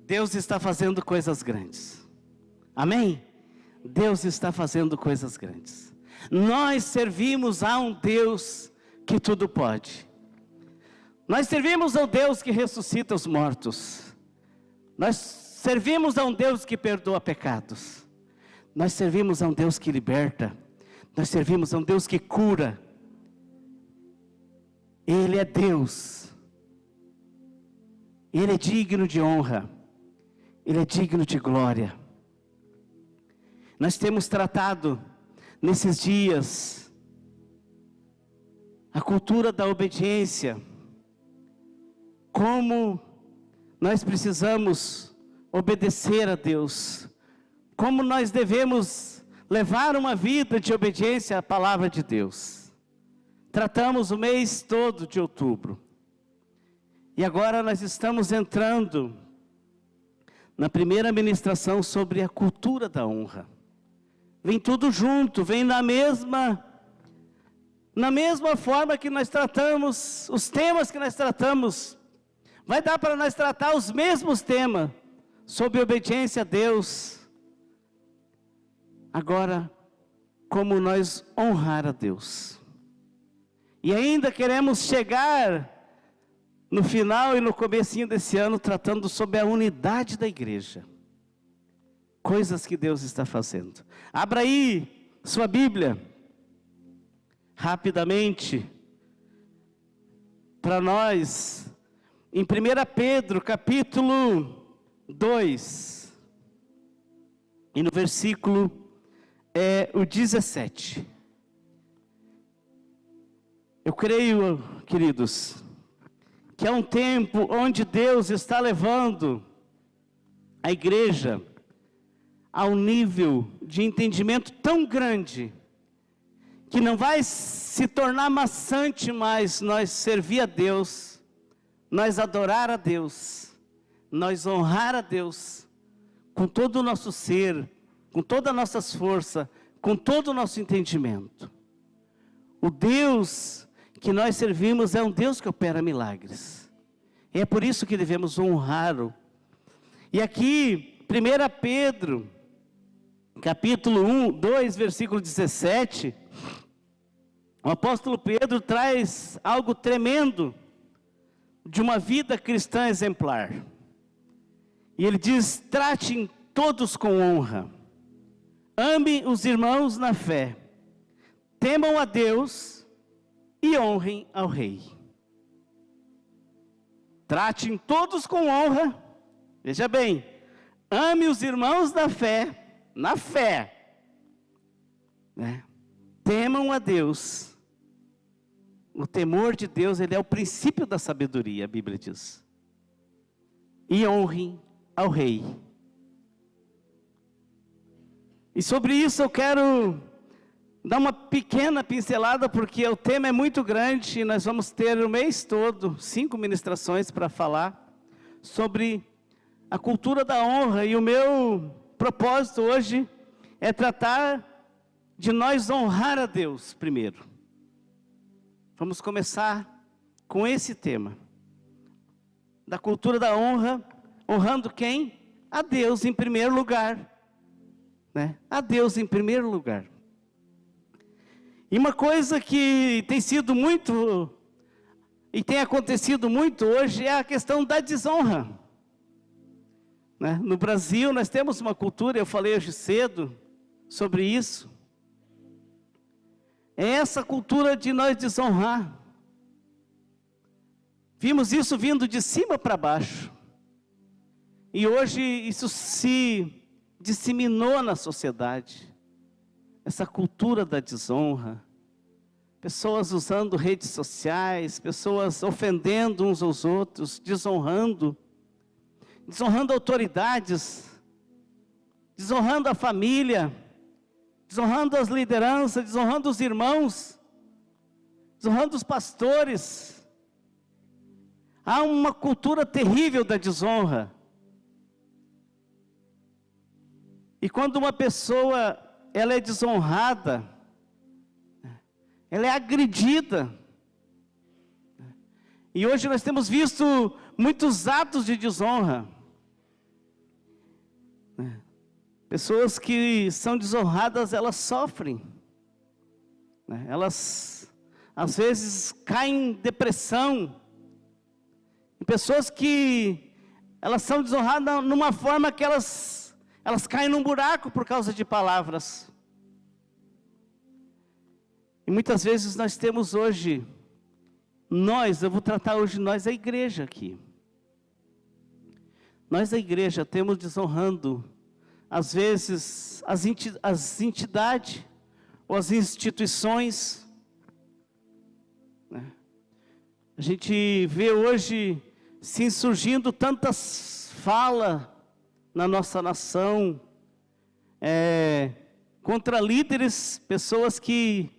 Deus está fazendo coisas grandes. Amém? Deus está fazendo coisas grandes. Nós servimos a um Deus que tudo pode. Nós servimos ao Deus que ressuscita os mortos. Nós servimos a um Deus que perdoa pecados. Nós servimos a um Deus que liberta. Nós servimos a um Deus que cura. Ele é Deus. Ele é digno de honra. Ele é digno de glória. Nós temos tratado nesses dias a cultura da obediência. Como nós precisamos obedecer a Deus. Como nós devemos levar uma vida de obediência à palavra de Deus. Tratamos o mês todo de outubro. E agora nós estamos entrando na primeira ministração sobre a cultura da honra. Vem tudo junto, vem na mesma forma que nós tratamos, os temas que nós tratamos. Vai dar para nós tratar os mesmos temas, sobre obediência a Deus. Agora, como nós honrar a Deus. E ainda queremos chegar no final e no comecinho desse ano, tratando sobre a unidade da igreja. Coisas que Deus está fazendo. Abra aí sua Bíblia, rapidamente, para nós, em 1 Pedro, capítulo 2, e no versículo o 17. Eu creio, queridos, que é um tempo onde Deus está levando a igreja a um nível de entendimento tão grande, que não vai se tornar maçante mais nós servir a Deus, nós adorar a Deus, nós honrar a Deus, com todo o nosso ser, com todas as nossas forças, com todo o nosso entendimento. O Deus que nós servimos é um Deus que opera milagres. E é por isso que devemos honrá-lo. E aqui, 1 Pedro, capítulo 2, versículo 17, o apóstolo Pedro traz algo tremendo de uma vida cristã exemplar. E ele diz: tratem todos com honra, amem os irmãos na fé, temam a Deus e honrem ao rei. Tratem todos com honra, veja bem, ame os irmãos na fé, né? Temam a Deus. O temor de Deus, ele é o princípio da sabedoria, a Bíblia diz. E honrem ao rei. E sobre isso eu quero dar uma pequena pincelada, porque o tema é muito grande, e nós vamos ter o mês todo, 5 ministrações para falar sobre a cultura da honra. E o meu propósito hoje é tratar de nós honrar a Deus primeiro. Vamos começar com esse tema, da cultura da honra, honrando quem? A Deus em primeiro lugar, né? A Deus em primeiro lugar. E uma coisa que tem sido muito, e tem acontecido muito hoje, é a questão da desonra, né? No Brasil nós temos uma cultura, eu falei hoje cedo sobre isso. É essa cultura de nós desonrar. Vimos isso vindo de cima para baixo. E hoje isso se disseminou na sociedade. Essa cultura da desonra. Pessoas usando redes sociais, pessoas ofendendo uns aos outros, desonrando autoridades, desonrando a família, desonrando as lideranças, desonrando os irmãos, desonrando os pastores. Há uma cultura terrível da desonra. E quando uma pessoa, ela é desonrada, ela é agredida. E hoje nós temos visto muitos atos de desonra. né? Pessoas que são desonradas, elas sofrem, né? Elas, às vezes, caem em depressão. E pessoas que elas são desonradas numa forma que elas caem num buraco por causa de palavras. E muitas vezes nós temos hoje, eu vou tratar hoje nós, a igreja aqui. Nós, a igreja, temos desonrando, às vezes, as entidades ou as instituições, né? A gente vê hoje se insurgindo tantas falas na nossa nação, contra líderes, pessoas que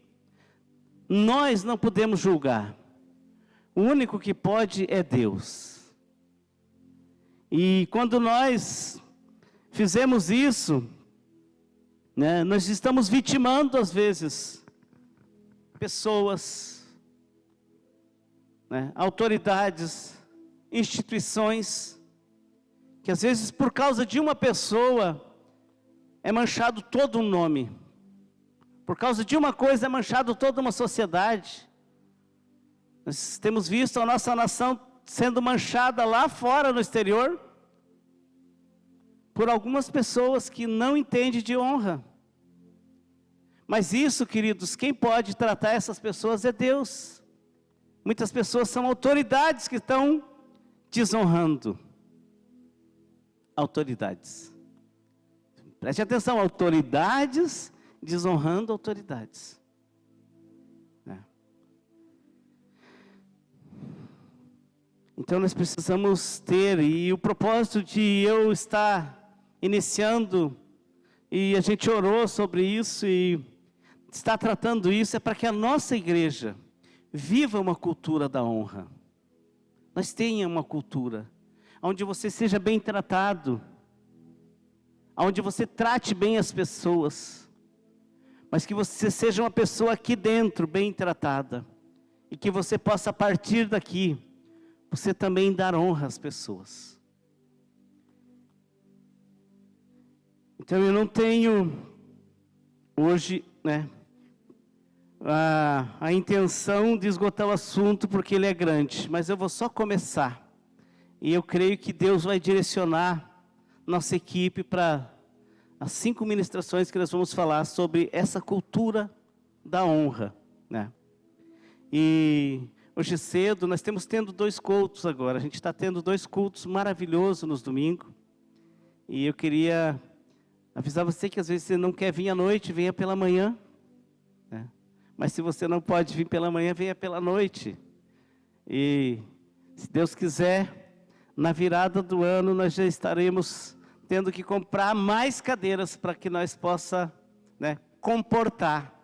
nós não podemos julgar. O único que pode é Deus. E quando nós fizemos isso, né, nós estamos vitimando às vezes pessoas, né, autoridades, instituições, que às vezes por causa de uma pessoa é manchado todo um nome. Por causa de uma coisa é manchado toda uma sociedade. Nós temos visto a nossa nação sendo manchada lá fora, no exterior, por algumas pessoas que não entendem de honra. Mas isso, queridos, quem pode tratar essas pessoas é Deus. Muitas pessoas são autoridades que estão desonrando. Autoridades. Preste atenção, autoridades desonrando autoridades. Então nós precisamos ter, e o propósito de eu estar iniciando, e a gente orou sobre isso, e está tratando isso, é para que a nossa igreja viva uma cultura da honra. Nós tenhamos uma cultura, onde você seja bem tratado, onde você trate bem as pessoas, mas que você seja uma pessoa aqui dentro, bem tratada, e que você possa, a partir daqui, você também dar honra às pessoas. Então eu não tenho hoje, né, a intenção de esgotar o assunto, porque ele é grande, mas eu vou só começar. E eu creio que Deus vai direcionar nossa equipe para as 5 ministrações que nós vamos falar sobre essa cultura da honra, né? E hoje cedo, nós estamos tendo 2 cultos agora. A gente está tendo 2 cultos maravilhosos nos domingos. E eu queria avisar você que às vezes você não quer vir à noite, venha pela manhã, né? Mas se você não pode vir pela manhã, venha pela noite. E se Deus quiser, na virada do ano, nós já estaremos tendo que comprar mais cadeiras para que nós possa, né, comportar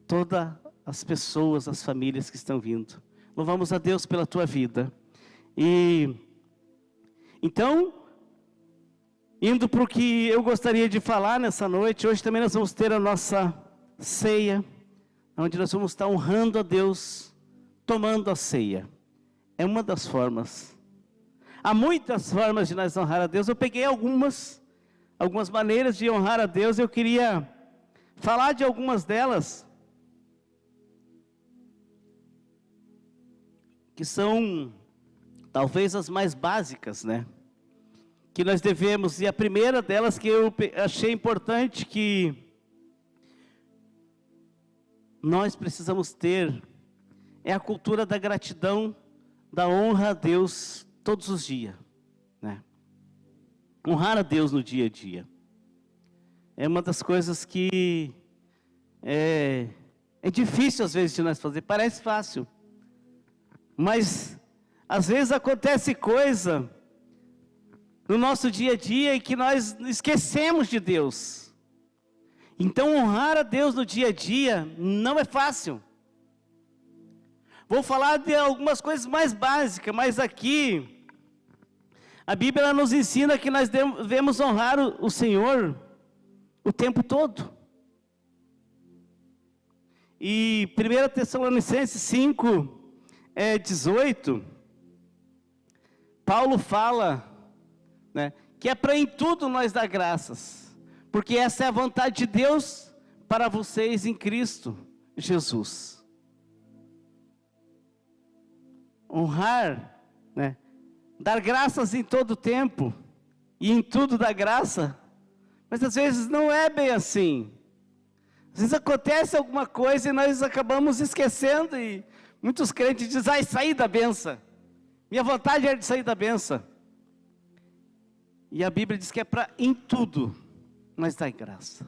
todas as pessoas, as famílias que estão vindo. Louvamos a Deus pela tua vida. E então, indo para o que eu gostaria de falar nessa noite, hoje também nós vamos ter a nossa ceia, onde nós vamos estar honrando a Deus, tomando a ceia. É uma das formas. Há muitas formas de nós honrar a Deus. Eu peguei algumas maneiras de honrar a Deus. Eu queria falar de algumas delas, que são talvez as mais básicas, né? Que nós devemos, e a primeira delas que eu achei importante, que nós precisamos ter, é a cultura da gratidão, da honra a Deus todos os dias, né? Honrar a Deus no dia a dia. É uma das coisas que é difícil às vezes de nós fazer, parece fácil. Mas, às vezes acontece coisa no nosso dia a dia e que nós esquecemos de Deus. Então, honrar a Deus no dia a dia não é fácil. Vou falar de algumas coisas mais básicas, mas aqui, a Bíblia nos ensina que nós devemos honrar o Senhor o tempo todo. E 1 Tessalonicenses 5, 18, Paulo fala, né, que é para em tudo nós dar graças, porque essa é a vontade de Deus para vocês em Cristo Jesus. Honrar, né? Dar graças em todo tempo, e em tudo dar graça, mas às vezes não é bem assim. Às vezes acontece alguma coisa e nós acabamos esquecendo, e muitos crentes dizem, saí da benção, minha vontade é de sair da benção. E a Bíblia diz que é para em tudo nós dar graça,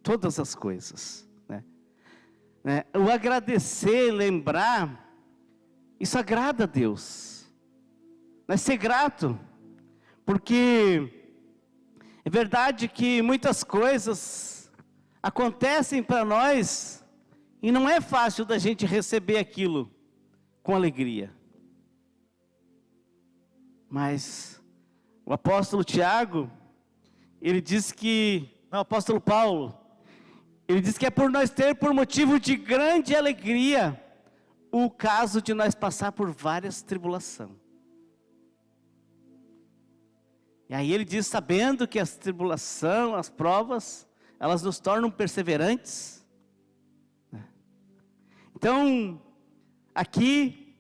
todas as coisas, né? O agradecer, lembrar, isso agrada a Deus, mas ser grato, porque é verdade que muitas coisas acontecem para nós, e não é fácil da gente receber aquilo com alegria. Mas o apóstolo Tiago, ele diz que, não, o apóstolo Paulo, ele diz que é por nós ter por motivo de grande alegria, o caso de nós passar por várias tribulações. E aí ele diz, sabendo que as tribulações, as provas, elas nos tornam perseverantes. Então, aqui,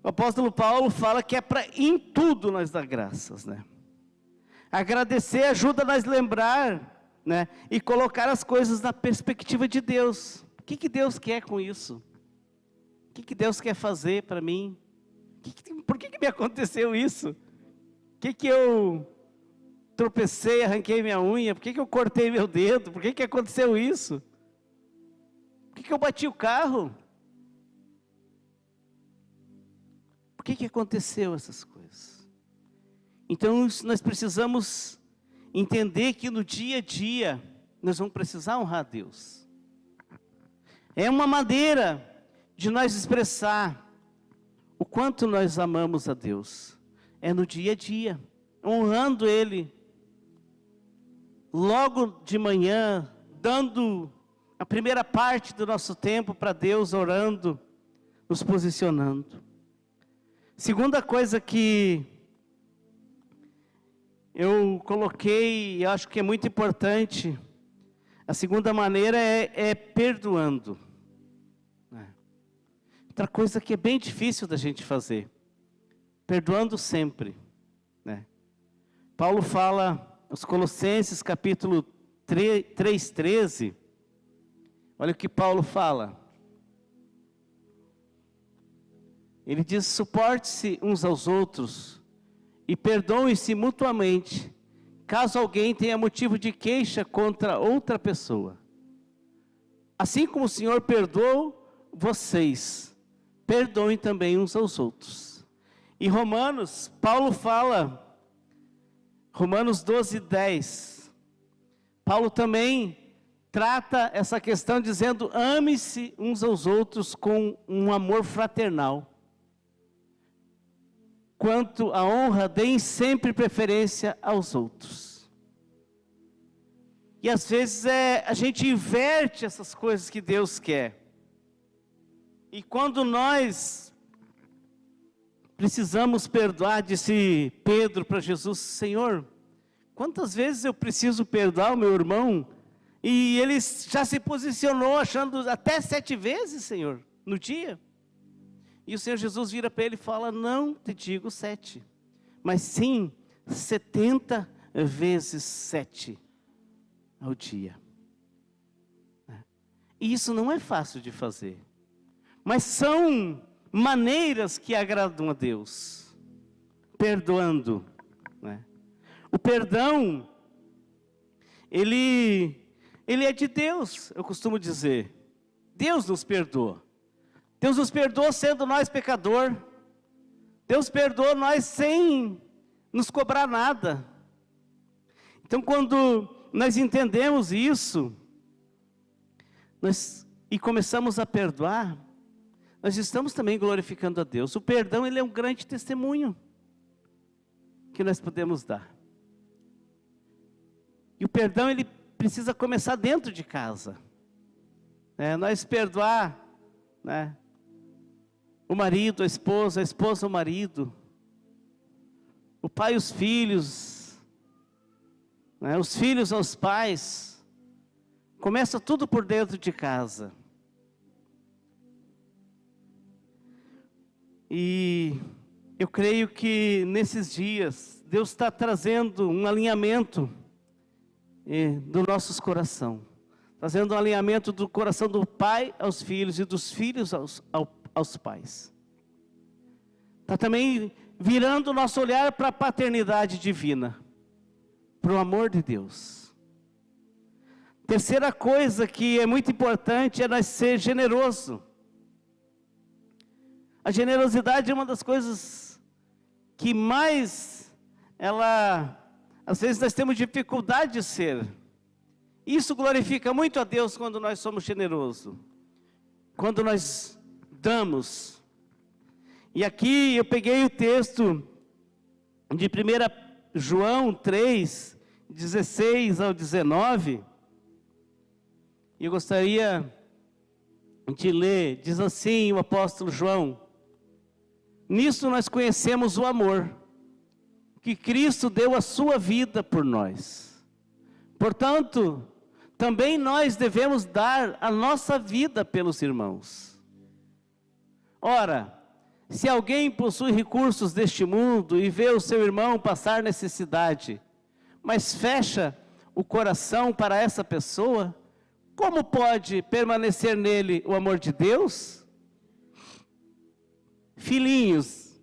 o apóstolo Paulo fala que é para em tudo nós dar graças, né? Agradecer ajuda nós lembrar, né? E colocar as coisas na perspectiva de Deus. O que Deus quer com isso? O que Deus quer fazer para mim? Por que me aconteceu isso? Que eu tropecei, arranquei minha unha? Por que eu cortei meu dedo? Por que aconteceu isso? Por que eu bati o carro? Por que aconteceu essas coisas? Então nós precisamos entender que no dia a dia nós vamos precisar honrar a Deus. É uma maneira de nós expressar o quanto nós amamos a Deus. É no dia a dia, honrando Ele. Logo de manhã, dando a primeira parte do nosso tempo para Deus, orando, nos posicionando. Segunda coisa que eu coloquei, e acho que é muito importante, a segunda maneira é perdoando. Outra coisa que é bem difícil da gente fazer, perdoando sempre, né? Paulo fala, nos Colossenses capítulo 3:13, olha o que Paulo fala. Ele diz, suporte-se uns aos outros e perdoem-se mutuamente, caso alguém tenha motivo de queixa contra outra pessoa. Assim como o Senhor perdoou vocês, perdoem também uns aos outros. Em Romanos, Paulo fala, Romanos 12:10, Paulo também trata essa questão dizendo, ame-se uns aos outros com um amor fraternal. Quanto à honra, deem sempre preferência aos outros. E às vezes a gente inverte essas coisas que Deus quer. E quando nós precisamos perdoar, disse Pedro para Jesus, Senhor, quantas vezes eu preciso perdoar o meu irmão? E ele já se posicionou achando até 7 vezes, Senhor, no dia. E o Senhor Jesus vira para ele e fala, não te digo 7, mas sim 70 vezes 7 ao dia. E isso não é fácil de fazer, mas são maneiras que agradam a Deus, perdoando, né? O perdão, ele é de Deus, eu costumo dizer, Deus nos perdoa. Deus nos perdoou sendo nós pecador. Deus perdoou nós sem nos cobrar nada. Então quando nós entendemos isso, e começamos a perdoar, nós estamos também glorificando a Deus. O perdão, ele é um grande testemunho que nós podemos dar. E o perdão, ele precisa começar dentro de casa. Nós perdoar, né? O marido, a esposa o marido, o pai e os filhos, né? Os filhos aos pais, começa tudo por dentro de casa. E eu creio que nesses dias, Deus está trazendo um alinhamento do nosso coração. Trazendo um alinhamento do coração do pai aos filhos e dos filhos aos pais. Está também virando o nosso olhar para a paternidade divina. Para o amor de Deus. Terceira coisa que é muito importante é nós ser generoso. A generosidade é uma das coisas que mais, às vezes nós temos dificuldade de ser. Isso glorifica muito a Deus quando nós somos generosos. Quando nós damos. E aqui eu peguei o texto de 1 João 3, 16 ao 19. E eu gostaria de ler, diz assim o apóstolo João: nisso nós conhecemos o amor, que Cristo deu a sua vida por nós. Portanto, também nós devemos dar a nossa vida pelos irmãos. Ora, se alguém possui recursos deste mundo e vê o seu irmão passar necessidade, mas fecha o coração para essa pessoa, como pode permanecer nele o amor de Deus? Filhinhos,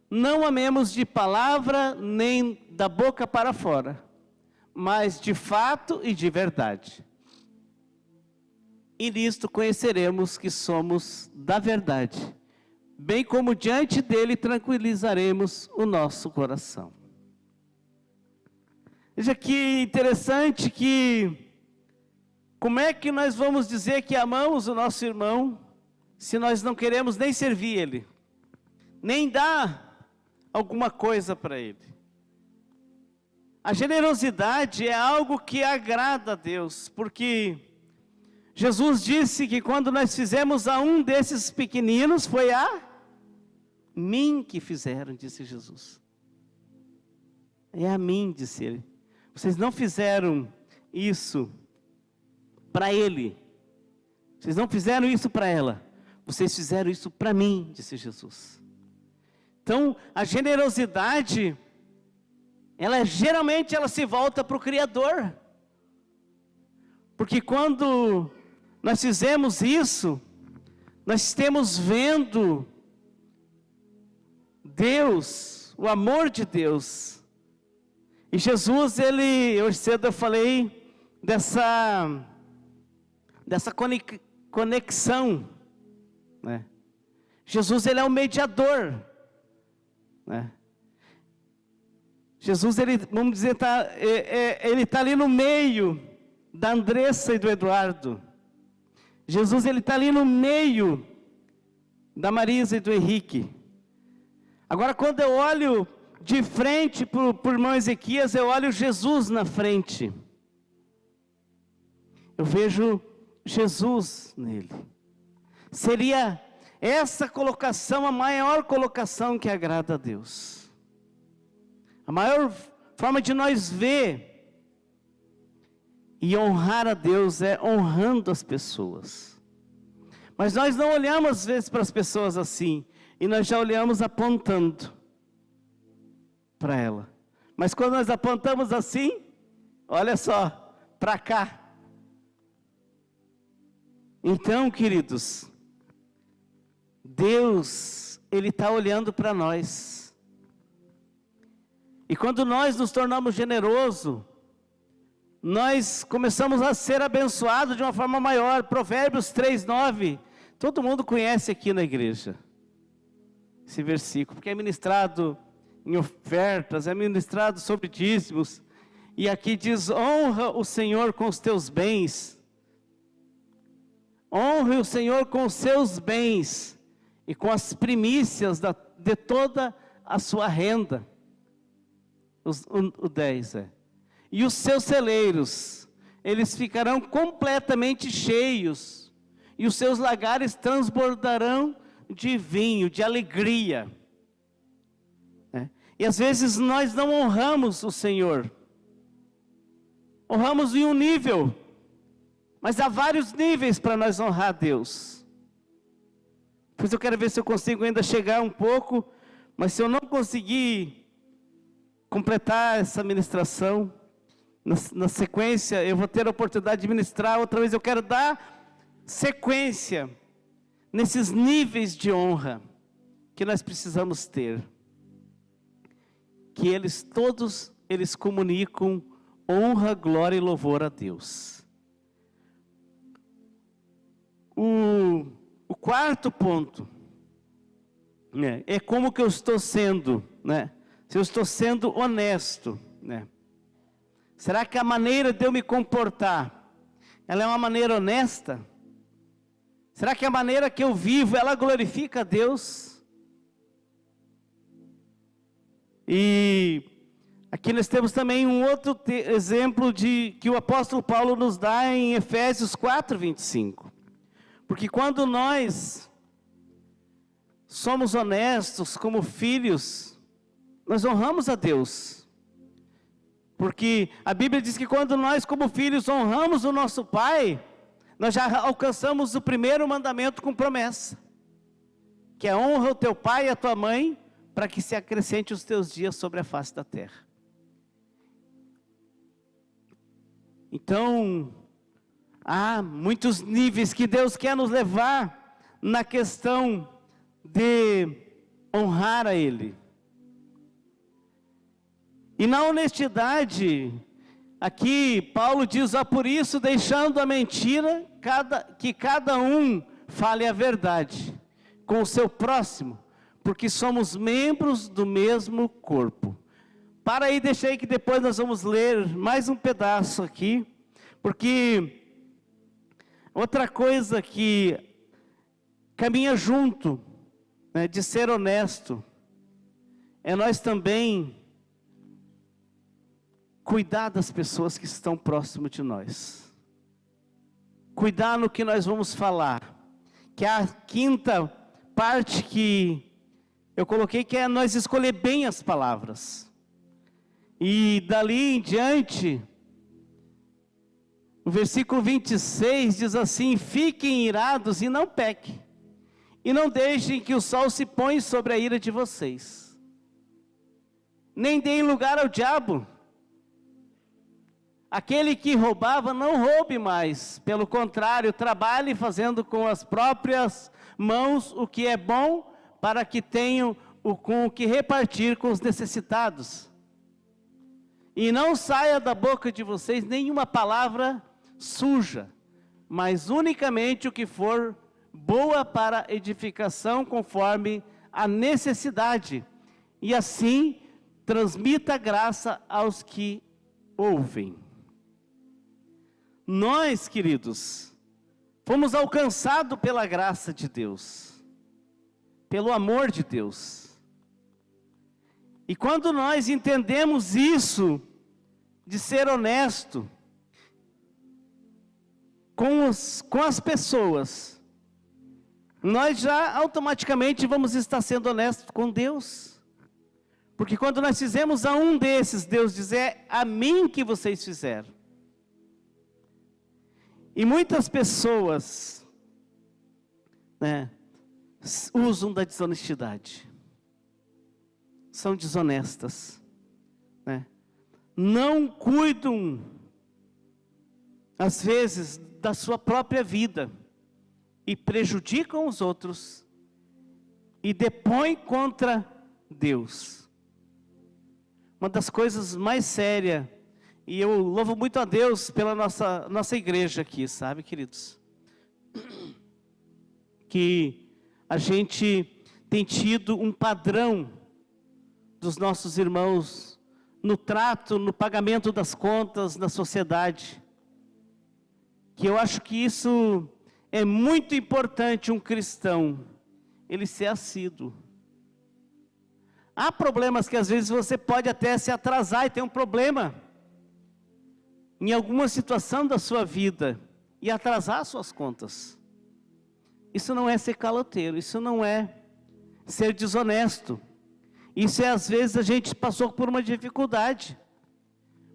não amemos de palavra nem da boca para fora, mas de fato e de verdade. E nisto conheceremos que somos da verdade, bem como diante dele tranquilizaremos o nosso coração. Veja que interessante que, como é que nós vamos dizer que amamos o nosso irmão, se nós não queremos nem servir ele, nem dar alguma coisa para ele? A generosidade é algo que agrada a Deus, porque Jesus disse que quando nós fizemos a um desses pequeninos, foi a mim que fizeram, disse Jesus. É a mim, disse ele. Vocês não fizeram isso para ele. Vocês não fizeram isso para ela. Vocês fizeram isso para mim, disse Jesus. Então, a generosidade, geralmente ela se volta para o Criador. Porque quando nós fizemos isso, nós estamos vendo Deus, o amor de Deus. E Jesus, hoje cedo eu falei dessa conexão, né? Jesus, ele é o mediador, né? Jesus, vamos dizer, ele está ali no meio da Andressa e do Eduardo. Jesus, ele está ali no meio da Marisa e do Henrique. Agora, quando eu olho de frente para o irmão Ezequias, eu olho Jesus na frente. Eu vejo Jesus nele. Seria essa colocação a maior colocação que agrada a Deus. A maior forma de nós ver e honrar a Deus é honrando as pessoas. Mas nós não olhamos às vezes para as pessoas assim, e nós já olhamos apontando para ela. Mas quando nós apontamos assim, olha só, para cá. Então, queridos, Deus, ele está olhando para nós. E quando nós nos tornamos generosos, nós começamos a ser abençoados de uma forma maior. Provérbios 3:9, todo mundo conhece aqui na igreja esse versículo, porque é ministrado em ofertas, é ministrado sobre dízimos, e aqui diz: honra o Senhor com os teus bens, honre o Senhor com os seus bens, e com as primícias de toda a sua renda, o 10 e os seus celeiros, eles ficarão completamente cheios, e os seus lagares transbordarão de vinho, de alegria. E às vezes nós não honramos o Senhor. honramos em um nível, mas há vários níveis para nós honrar a Deus. Pois eu quero ver se eu consigo ainda chegar um pouco, mas se eu não conseguir completar essa ministração, na sequência eu vou ter a oportunidade de ministrar outra vez. Eu quero dar sequência nesses níveis de honra que nós precisamos ter, que eles todos, eles comunicam honra, glória e louvor a Deus. O quarto ponto, né, é como que eu estou sendo, né? Se eu estou sendo honesto, né? Será que a maneira de eu me comportar, ela é uma maneira honesta? Será que a maneira que eu vivo, ela glorifica a Deus? E aqui nós temos também um outro exemplo que o apóstolo Paulo nos dá em Efésios 4:25. Porque quando nós somos honestos como filhos, nós honramos a Deus. Porque a Bíblia diz que quando nós como filhos honramos o nosso Pai, nós já alcançamos o primeiro mandamento com promessa, que é honra o teu pai e a tua mãe, para que se acrescente os teus dias sobre a face da terra. Então, há muitos níveis que Deus quer nos levar na questão de honrar a Ele. E na honestidade, aqui Paulo diz, por isso deixando a mentira, que cada um fale a verdade com o seu próximo, porque somos membros do mesmo corpo. Para aí, deixa aí que depois nós vamos ler mais um pedaço aqui, porque outra coisa que caminha junto, né, de ser honesto, é nós também cuidar das pessoas que estão próximo de nós. Cuidar no que nós vamos falar. Que é a quinta parte que eu coloquei, que é nós escolher bem as palavras. E dali em diante, o versículo 26 diz assim: fiquem irados e não pequem, e não deixem que o sol se ponha sobre a ira de vocês, nem deem lugar ao diabo. Aquele que roubava, não roube mais, pelo contrário, trabalhe fazendo com as próprias mãos o que é bom, para que tenham com o que repartir com os necessitados. E não saia da boca de vocês nenhuma palavra suja, mas unicamente o que for boa para edificação, conforme a necessidade, e assim transmita graça aos que ouvem. Nós, queridos, fomos alcançados pela graça de Deus, pelo amor de Deus. E quando nós entendemos isso, de ser honesto com as pessoas, nós já automaticamente vamos estar sendo honestos com Deus. Porque quando nós fizemos a um desses, Deus diz, é a mim que vocês fizeram. E muitas pessoas, né, usam da desonestidade, são desonestas, né, não cuidam, às vezes, da sua própria vida, e prejudicam os outros, e depõem contra Deus. Uma das coisas mais sérias, e eu louvo muito a Deus pela nossa igreja aqui, sabe, queridos? Que a gente tem tido um padrão dos nossos irmãos no trato, no pagamento das contas, na sociedade. Que eu acho que isso é muito importante, um cristão, ele ser assíduo. Há problemas que às vezes você pode até se atrasar e ter um problema em alguma situação da sua vida e atrasar suas contas. Isso não é ser caloteiro, isso não é ser desonesto. Isso é, às vezes, a gente passou por uma dificuldade.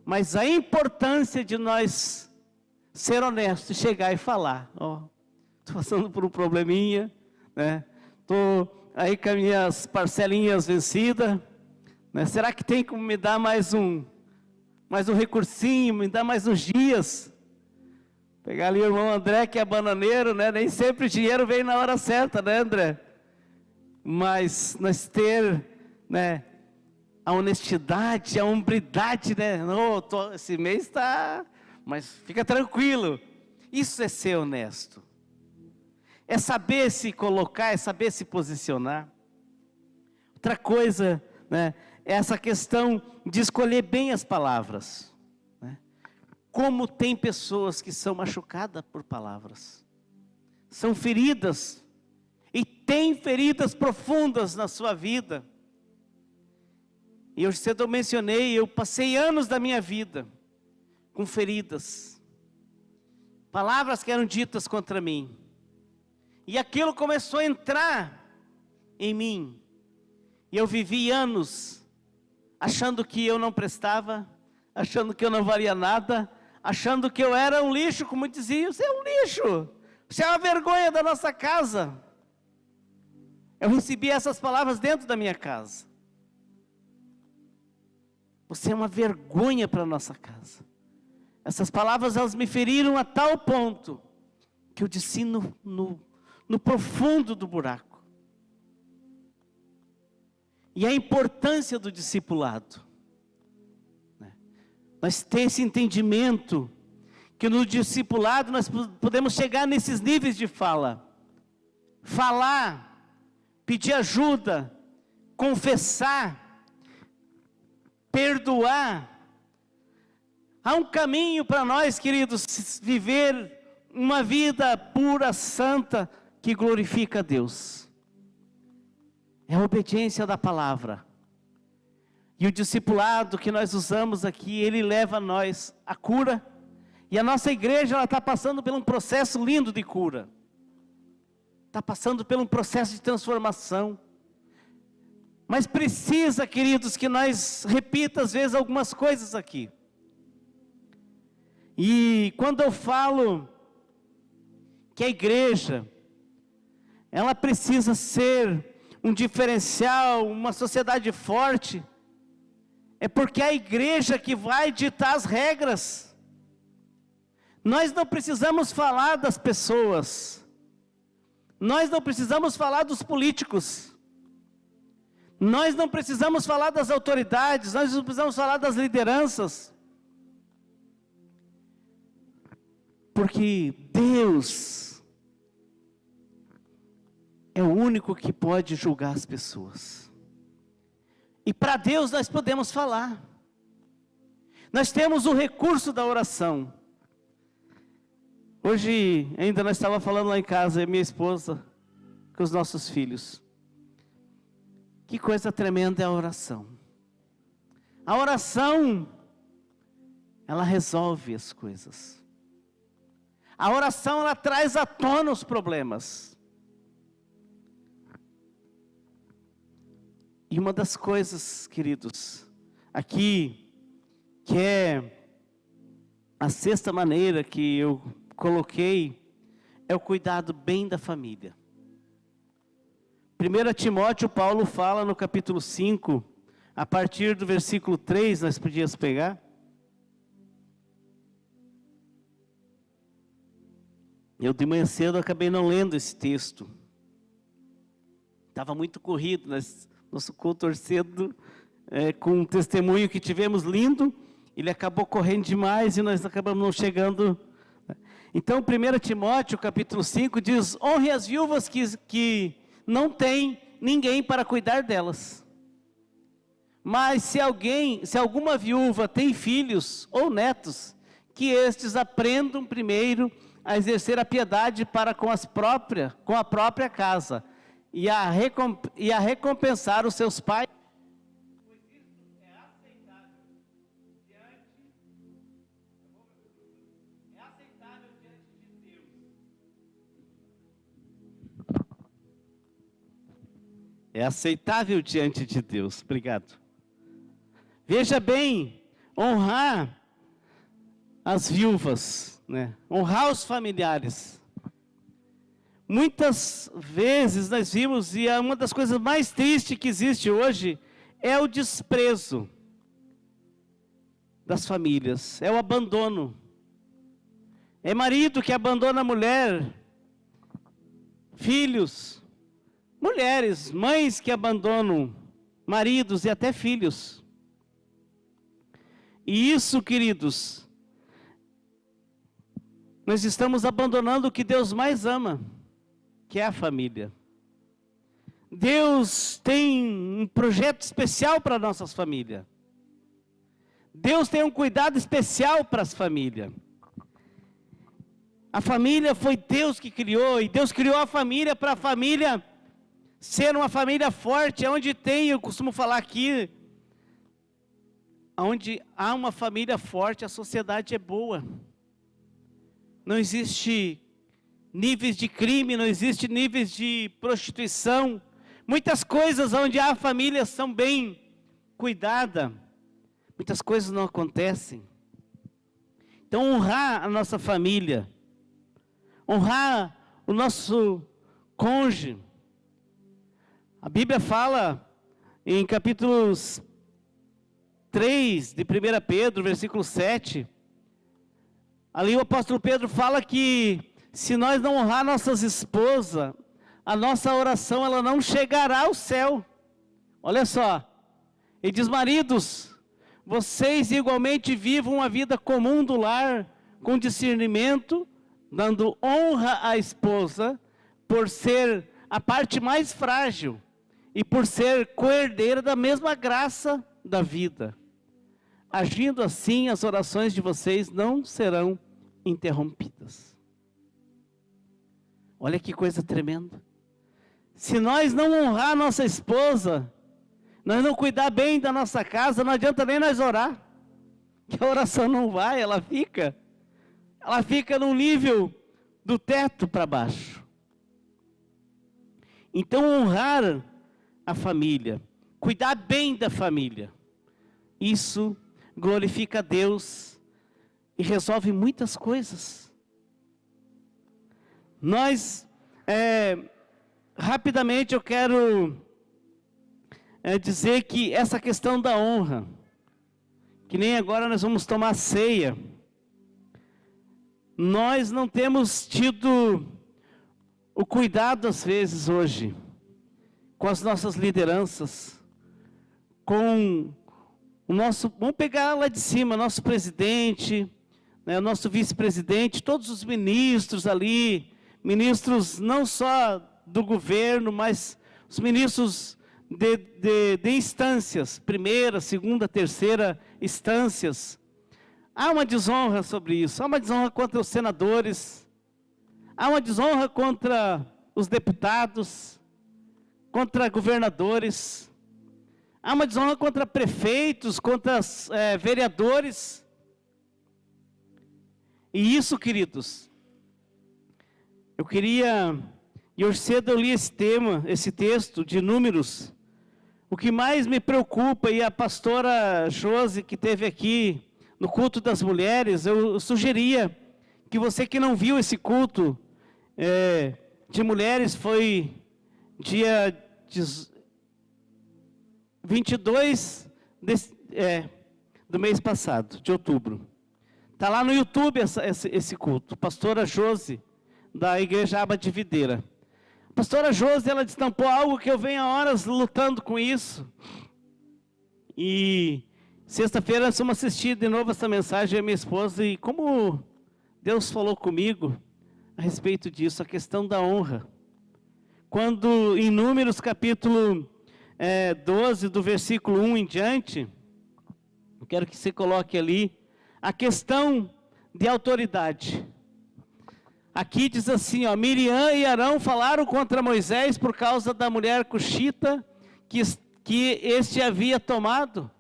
mas a importância de nós ser honestos, chegar e falar, estou passando por um probleminha, né? Estou aí com as minhas parcelinhas vencidas, né? Será que tem como me dar mais um recursinho, me dar mais uns dias? Pegar ali o irmão André, que é bananeiro, né? Nem sempre o dinheiro vem na hora certa, né, André? Mas nós ter, né, a honestidade, a hombridade, né? Esse mês está, mas fica tranquilo. Isso é ser honesto. É saber se colocar, é saber se posicionar. Outra coisa, né, é essa questão de escolher bem as palavras. Né? Como tem pessoas que são machucadas por palavras. São feridas. E tem feridas profundas na sua vida. E hoje cedo eu mencionei, eu passei anos da minha vida com feridas. Palavras que eram ditas contra mim. E aquilo começou a entrar em mim. E eu vivi anos achando que eu não prestava, achando que eu não valia nada, achando que eu era um lixo, como diziam, você é um lixo, você é uma vergonha da nossa casa. Eu recebi essas palavras dentro da minha casa. Você é uma vergonha para a nossa casa. Essas palavras, elas me feriram a tal ponto, que eu desci no profundo do buraco. E a importância do discipulado. Nós temos esse entendimento, que no discipulado nós podemos chegar nesses níveis de fala. Falar, pedir ajuda, confessar, perdoar. Há um caminho para nós, queridos, viver uma vida pura, santa, que glorifica a Deus. É a obediência da palavra. E o discipulado que nós usamos aqui, ele leva a nós a cura. E a nossa igreja, ela está passando por um processo lindo de cura. Está passando por um processo de transformação. Mas precisa, queridos, que nós repita às vezes algumas coisas aqui. E quando eu falo que a igreja, ela precisa ser um diferencial, uma sociedade forte, é porque é a igreja que vai ditar as regras. Nós não precisamos falar das pessoas. Nós não precisamos falar dos políticos. Nós não precisamos falar das autoridades. Nós não precisamos falar das lideranças. Porque Deus é o único que pode julgar as pessoas. E para Deus nós podemos falar. Nós temos o recurso da oração. Hoje, ainda nós estávamos falando lá em casa, minha esposa, com os nossos filhos. Que coisa tremenda é a oração. A oração, ela resolve as coisas. A oração, ela traz à tona os problemas. E uma das coisas, queridos, aqui, que é a sexta maneira que eu coloquei, é o cuidado bem da família. 1 Timóteo, Paulo fala no capítulo 5, a partir do versículo 3, nós podíamos pegar. Eu de manhã cedo acabei não lendo esse texto. Estava muito corrido, nosso culto cedo, com um testemunho que tivemos lindo, ele acabou correndo demais e nós acabamos não chegando. Então, 1 Timóteo, capítulo 5, diz: honre as viúvas que não têm ninguém para cuidar delas. Mas se alguma viúva tem filhos ou netos, que estes aprendam primeiro a exercer a piedade para com a própria casa, e a recompensar os seus pais. Pois isso é aceitável diante de Deus. É aceitável diante de Deus. Obrigado. Veja bem, honrar as viúvas, né? Honrar os familiares. Muitas vezes nós vimos, e é uma das coisas mais tristes que existe hoje, é o desprezo das famílias, é o abandono. É marido que abandona a mulher, filhos, mulheres, mães que abandonam maridos e até filhos. E isso, queridos, nós estamos abandonando o que Deus mais ama, que é a família. Deus tem um projeto especial para nossas famílias. Deus tem um cuidado especial para as famílias. A família foi Deus que criou, e Deus criou a família para a família ser uma família forte, onde tem, eu costumo falar aqui, onde há uma família forte, a sociedade é boa. Não existe níveis de crime, não existe níveis de prostituição. Muitas coisas onde há famílias são bem cuidadas. Muitas coisas não acontecem. Então, honrar a nossa família, honrar o nosso cônjuge. A Bíblia fala em capítulos 3 de 1 Pedro, versículo 7. Ali o apóstolo Pedro fala que se nós não honrar nossas esposas, a nossa oração ela não chegará ao céu. Olha só, ele diz: maridos, vocês igualmente vivam uma vida comum do lar, com discernimento, dando honra à esposa, por ser a parte mais frágil, e por ser coerdeira da mesma graça da vida. Agindo assim, as orações de vocês não serão interrompidas. Olha que coisa tremenda. Se nós não honrar a nossa esposa, nós não cuidar bem da nossa casa, não adianta nem nós orar, que a oração não vai, ela fica no nível do teto para baixo. Então, honrar a família, cuidar bem da família, isso glorifica a Deus e resolve muitas coisas. Nós, rapidamente eu quero dizer que essa questão da honra, que nem agora nós vamos tomar ceia, nós não temos tido o cuidado às vezes hoje, com as nossas lideranças, com o nosso, vamos pegar lá de cima, nosso presidente, né, o nosso vice-presidente, todos os ministros ali, ministros não só do governo, mas os ministros de instâncias, primeira, segunda, terceira instâncias. Há uma desonra sobre isso, há uma desonra contra os senadores, há uma desonra contra os deputados, contra governadores, há uma desonra contra prefeitos, contra vereadores. E isso, queridos, eu queria, e hoje cedo eu li esse texto de Números. O que mais me preocupa, e a pastora Josi, que esteve aqui no culto das mulheres, eu sugeria que você que não viu esse culto de mulheres, foi dia 22 do mês passado, de outubro. Está lá no YouTube esse culto. Pastora Josi, da Igreja Aba de Videira. A pastora Josi, ela destampou algo que eu venho há horas lutando com isso. E sexta-feira nós vamos assistir de novo essa mensagem, eu e minha esposa, e como Deus falou comigo a respeito disso, a questão da honra. Quando em Números capítulo 12, do versículo 1 em diante, eu quero que você coloque ali, a questão de autoridade. Aqui diz assim, ó: Miriam e Arão falaram contra Moisés por causa da mulher cuxita que este havia tomado,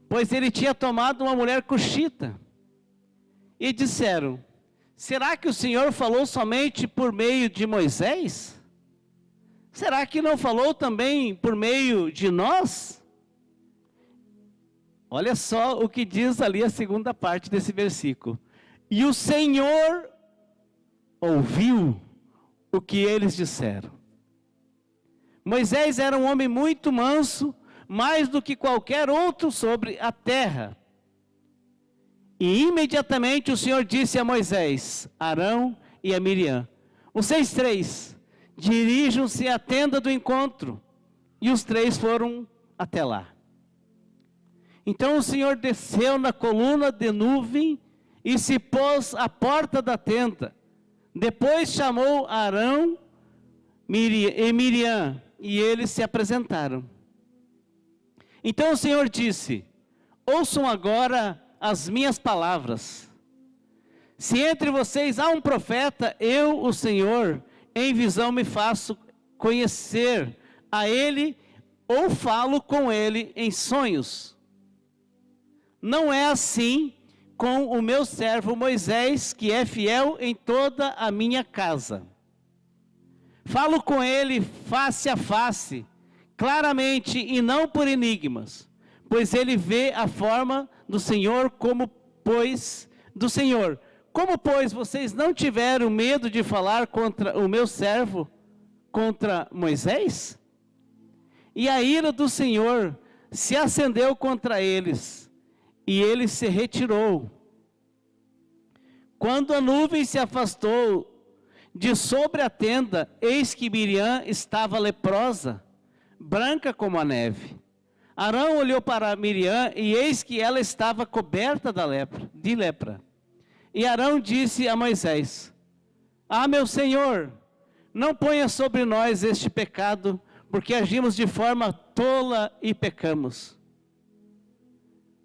pois ele tinha tomado uma mulher cuxita. E disseram: será que o Senhor falou somente por meio de Moisés? Será que não falou também por meio de nós? Olha só o que diz ali a segunda parte desse versículo. E o Senhor ouviu o que eles disseram. Moisés era um homem muito manso, mais do que qualquer outro sobre a terra. E imediatamente o Senhor disse a Moisés, Arão e a Miriam: vocês três, dirijam-se à tenda do encontro. E os três foram até lá. Então o Senhor desceu na coluna de nuvem e se pôs à porta da tenda. Depois chamou Arão e Miriam, e eles se apresentaram. Então o Senhor disse: ouçam agora as minhas palavras. Se entre vocês há um profeta, eu, o Senhor, em visão me faço conhecer a ele, ou falo com ele em sonhos. Não é assim com o meu servo Moisés, que é fiel em toda a minha casa. Falo com ele face a face, claramente e não por enigmas, pois ele vê a forma do Senhor como pois vocês não tiveram medo de falar contra o meu servo, contra Moisés? E a ira do Senhor se acendeu contra eles, e ele se retirou. Quando a nuvem se afastou de sobre a tenda, eis que Miriam estava leprosa, branca como a neve. Arão olhou para Miriam, e eis que ela estava coberta de lepra. E Arão disse a Moisés: ah, meu Senhor, não ponha sobre nós este pecado, porque agimos de forma tola e pecamos.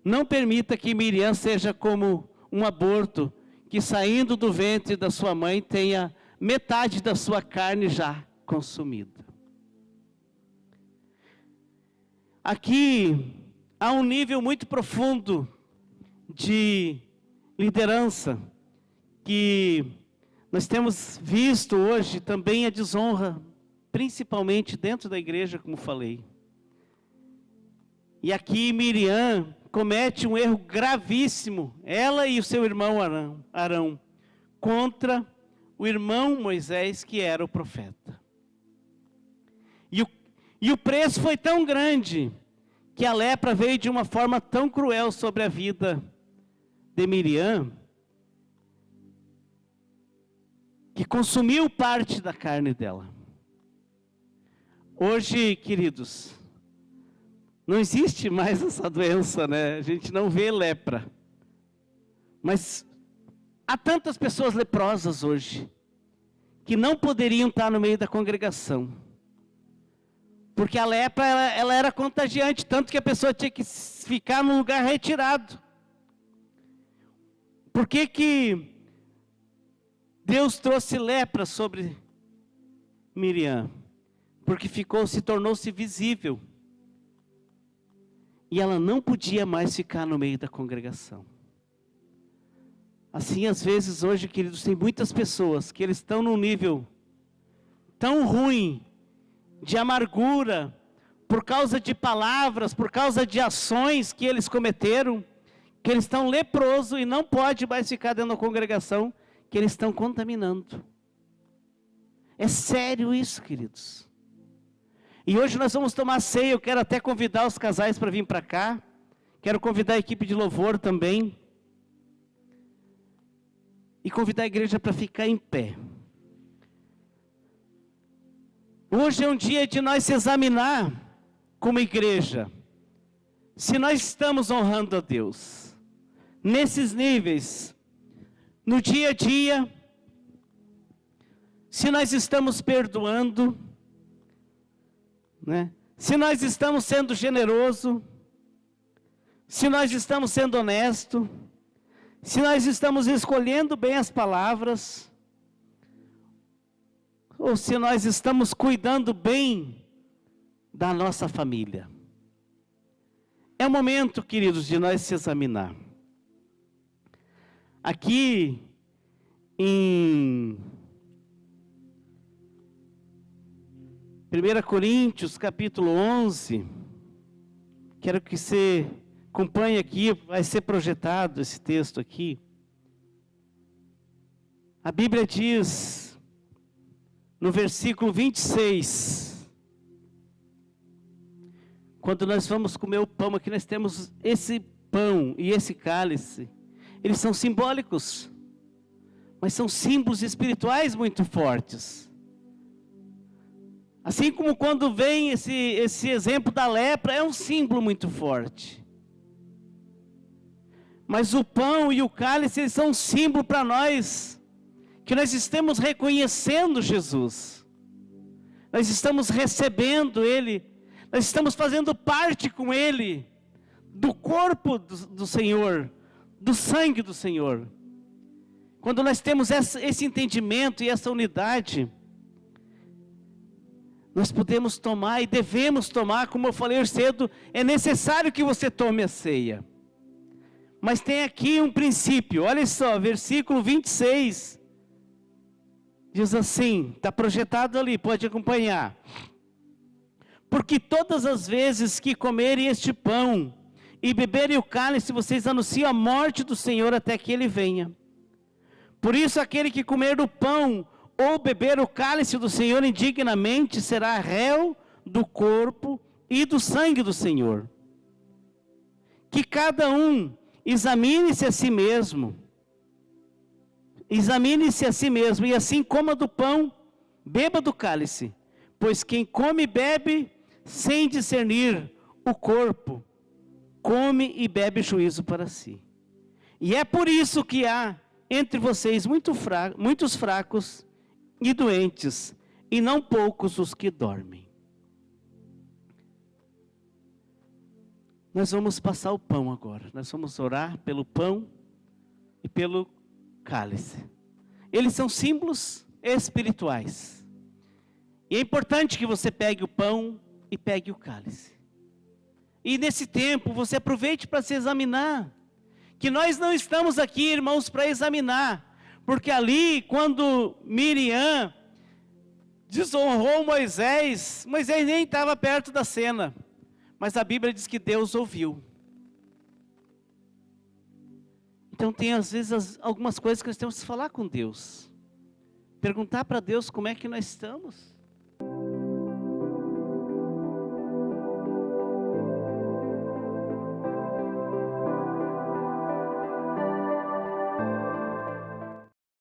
Não permita que Miriam seja como um aborto, que saindo do ventre da sua mãe tenha metade da sua carne já consumida. Aqui há um nível muito profundo de liderança, que nós temos visto hoje também a desonra, principalmente dentro da igreja, como falei. E aqui Miriam comete um erro gravíssimo, ela e o seu irmão Arão, contra o irmão Moisés, que era o profeta. E o preço foi tão grande, que a lepra veio de uma forma tão cruel sobre a vida de Miriam, que consumiu parte da carne dela. Hoje, queridos, não existe mais essa doença, né? A gente não vê lepra. Mas há tantas pessoas leprosas hoje, que não poderiam estar no meio da congregação. Porque a lepra, ela era contagiante, tanto que a pessoa tinha que ficar num lugar retirado. Por que Deus trouxe lepra sobre Miriam? Porque tornou-se visível. E ela não podia mais ficar no meio da congregação. Assim, às vezes, hoje, queridos, tem muitas pessoas que eles estão num nível tão ruim, de amargura, por causa de palavras, por causa de ações que eles cometeram, que eles estão leprosos e não pode mais ficar dentro da congregação, que eles estão contaminando. É sério isso, queridos. E hoje nós vamos tomar ceia. Eu quero até convidar os casais para vir para cá. Quero convidar a equipe de louvor também. E convidar a igreja para ficar em pé. Hoje é um dia de nós se examinar como igreja, se nós estamos honrando a Deus, nesses níveis, no dia a dia, se nós estamos perdoando, né? Se nós estamos sendo generosos, se nós estamos sendo honestos, se nós estamos escolhendo bem as palavras, ou se nós estamos cuidando bem da nossa família. É o momento, queridos, de nós se examinar. Aqui em 1 Coríntios capítulo 11, quero que você Acompanhe aqui, vai ser projetado esse texto aqui. A Bíblia diz, no versículo 26, quando nós vamos comer o pão, aqui nós temos esse pão e esse cálice, eles são simbólicos, mas são símbolos espirituais muito fortes. Assim como quando vem esse exemplo da lepra, é um símbolo muito forte. Mas o pão e o cálice, eles são um símbolo para nós, que nós estamos reconhecendo Jesus. Nós estamos recebendo Ele, nós estamos fazendo parte com Ele, do corpo do Senhor, do sangue do Senhor. Quando nós temos esse entendimento e essa unidade, nós podemos tomar e devemos tomar, como eu falei cedo, é necessário que você tome a ceia. Mas tem aqui um princípio, olha só, versículo 26, diz assim, está projetado ali, pode acompanhar. Porque todas as vezes que comerem este pão e beberem o cálice, vocês anunciam a morte do Senhor até que Ele venha. Por isso aquele que comer do pão ou beber o cálice do Senhor indignamente será réu do corpo e do sangue do Senhor. Que cada um examine-se a si mesmo, e assim coma do pão, beba do cálice, pois quem come e bebe sem discernir o corpo, come e bebe juízo para si. E é por isso que há entre vocês muitos fracos e doentes, e não poucos os que dormem. Nós vamos passar o pão agora. Nós vamos orar pelo pão e pelo cálice. Eles são símbolos espirituais. E é importante que você pegue o pão e pegue o cálice. E nesse tempo você aproveite para se examinar. Que nós não estamos aqui, irmãos, para examinar. Porque ali, quando Miriam desonrou Moisés, Moisés nem estava perto da cena. Mas a Bíblia diz que Deus ouviu. Então tem às vezes algumas coisas que nós temos que falar com Deus. Perguntar para Deus como é que nós estamos.